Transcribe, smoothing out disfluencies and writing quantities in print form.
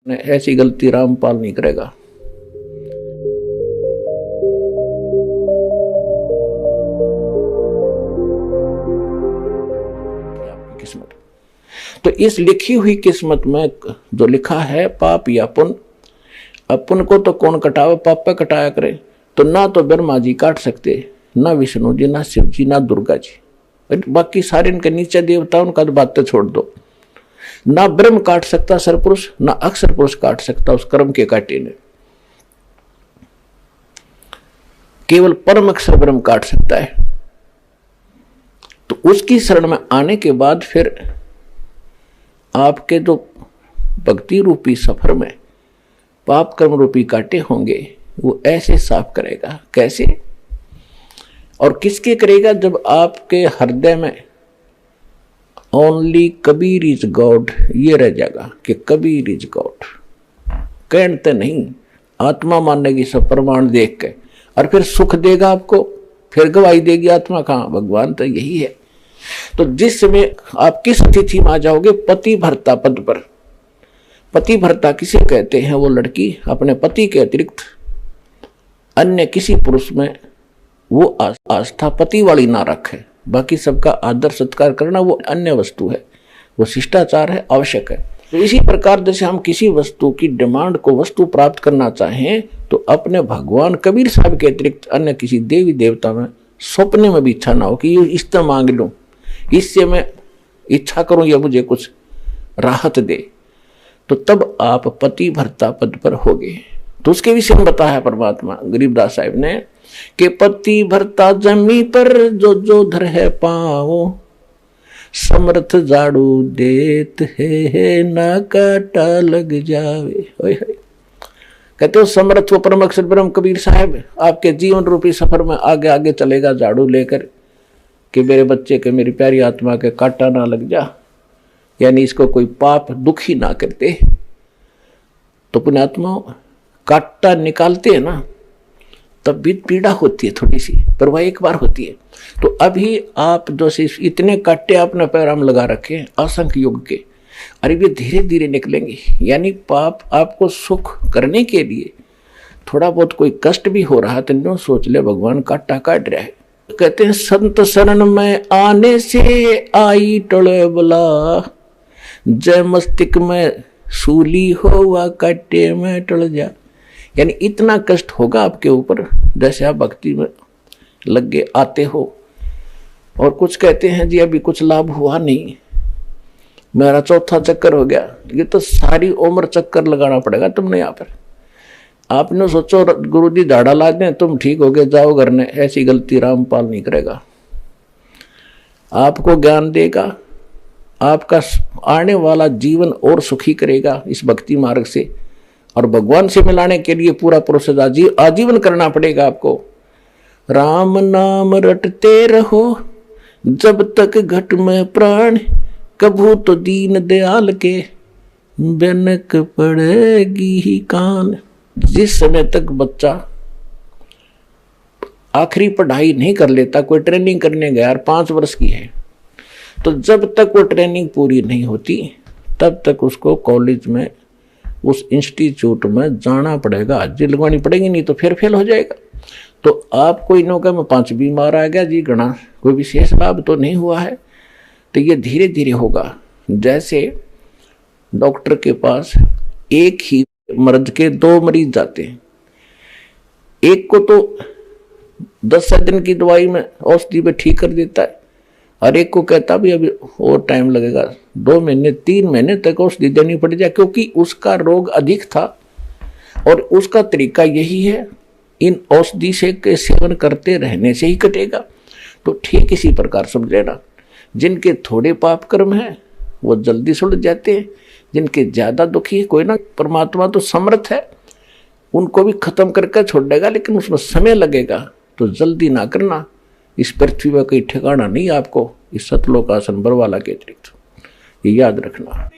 ऐसी गलती रामपाल नहीं करेगा। आपकी किस्मत, तो इस लिखी हुई किस्मत में जो लिखा है पाप या पुण्य, पुण्य को तो कौन कटावे, पाप पे कटाया करे। तो ना तो ब्रह्मा जी काट सकते, ना विष्णु जी, ना शिव जी, ना दुर्गा जी, बाकी सारे इनके नीचे देवता, उनका तो बातें छोड़ दो। ना ब्रह्म काट सकता सरपुरुष, ना अक्षर पुरुष काट सकता उस कर्म के काटे ने। केवल परम अक्षर ब्रह्म काट सकता है। तो उसकी शरण में आने के बाद फिर आपके जो भक्ति रूपी सफर में पाप कर्म रूपी काटे होंगे वो ऐसे साफ करेगा। कैसे और किसके करेगा? जब आपके हृदय में ओनली कबीर इज गॉड ये रह जाएगा कि कबीर इज गॉड, कहते नहीं, आत्मा मानेगी सब प्रमाण देख के, और फिर सुख देगा आपको, फिर गवाही देगी आत्मा। कहां? भगवान तो यही है। तो जिस समय आप किस स्थिति में आ जाओगे, पति भर्ता पद पर। पति भर्ता किसे कहते हैं? वो लड़की अपने पति के अतिरिक्त अन्य किसी पुरुष में वो आस्था पति वाली ना रखे, बाकी सबका आदर सत्कार करना वो अन्य वस्तु है, वो शिष्टाचार है, आवश्यक है। तो इसी प्रकार जैसे हम किसी वस्तु की डिमांड को वस्तु प्राप्त करना चाहें तो अपने भगवान कबीर साहब के अतिरिक्त अन्य किसी देवी देवता में सपने में भी इच्छा ना हो कि ये इससे मांग लूं, इससे मैं इच्छा करूं या मुझे कुछ राहत दे। तो तब आप पति भर्ता पद पर होगे। तो उसके विषय में बताया परमात्मा गरीबदास साहिब ने कि पति भर्ता जमी पर जो जो धर है पाओ, समर्थ झाड़ू देत है ना काटा लग जावे। कहते हो समर्थ वो परम अक्षर ब्रह्म कबीर साहब आपके जीवन रूपी सफर में आगे आगे चलेगा झाड़ू लेकर कि मेरे बच्चे के, मेरी प्यारी आत्मा के काटा ना लग जा, यानी इसको कोई पाप दुखी ना करते। तो पुण्यात्मा काटा निकालते हैं ना, तब भी पीड़ा होती है थोड़ी सी, पर वह एक बार होती है। तो अभी आप जो इतने काटे आपने पैराम लगा रखे असंख्य युग के, अरे वे धीरे धीरे निकलेंगे। यानी पाप आपको सुख करने के लिए थोड़ा बहुत कोई कष्ट भी हो रहा है तो नो सोच ले भगवान काटा काट रहा है। कहते हैं संत शरण में आने से आई टोले बला, जय मस्तिष्क में सूली हो व काटे में टल जा। यानी इतना कष्ट होगा आपके ऊपर जैसे आप भक्ति में लग गए आते हो। और कुछ कहते हैं जी अभी कुछ लाभ हुआ नहीं, मेरा चौथा चक्कर हो गया। ये तो सारी उम्र चक्कर लगाना पड़ेगा तुमने यहाँ पर। आपने सोचो गुरु जी झाड़ा ला दें तुम ठीक हो गए जाओ घर ने, ऐसी गलती रामपाल नहीं करेगा। आपको ज्ञान देगा, आपका आने वाला जीवन और सुखी करेगा इस भक्ति मार्ग से। और भगवान से मिलाने के लिए पूरा प्रोसेस आजीवन करना पड़ेगा आपको। राम नाम रटते रहो जब तक घट में प्राण, कभू तो दीन दयाल के बनक पड़ेगी ही कान। जिस समय तक बच्चा आखिरी पढ़ाई नहीं कर लेता, कोई ट्रेनिंग करने गया 5 वर्ष की है, तो जब तक वो ट्रेनिंग पूरी नहीं होती तब तक उसको कॉलेज में उस इंस्टीट्यूट में जाना पड़ेगा, हाजिरी लगवानी पड़ेगी, नहीं तो फिर फेल हो जाएगा। तो आपको इनों का में 5 मार आ गया जी, गणा कोई विशेष लाभ तो नहीं हुआ है। तो ये धीरे धीरे होगा। जैसे डॉक्टर के पास एक ही मर्ज के 2 मरीज जाते हैं, एक को तो 10 दिन की दवाई में औषधि में ठीक कर देता है, और एक को कहता भी अभी और टाइम लगेगा, 2 महीने 3 महीने तक औषधि देनी पड़ जाए, क्योंकि उसका रोग अधिक था और उसका तरीका यही है इन औषधि से के सेवन करते रहने से ही कटेगा। तो ठीक इसी प्रकार समझ लेना, जिनके थोड़े पाप कर्म हैं वो जल्दी सुलझ जाते हैं, जिनके ज्यादा दुखी है कोई ना, परमात्मा तो समर्थ है, उनको भी खत्म करके छोड़ देगा, लेकिन उसमें समय लगेगा। तो जल्दी ना करना, इस पृथ्वी में कोई ठिकाना नहीं आपको इस सतलोक आसन बरवाला के अतिरिक्त, ये याद रखना।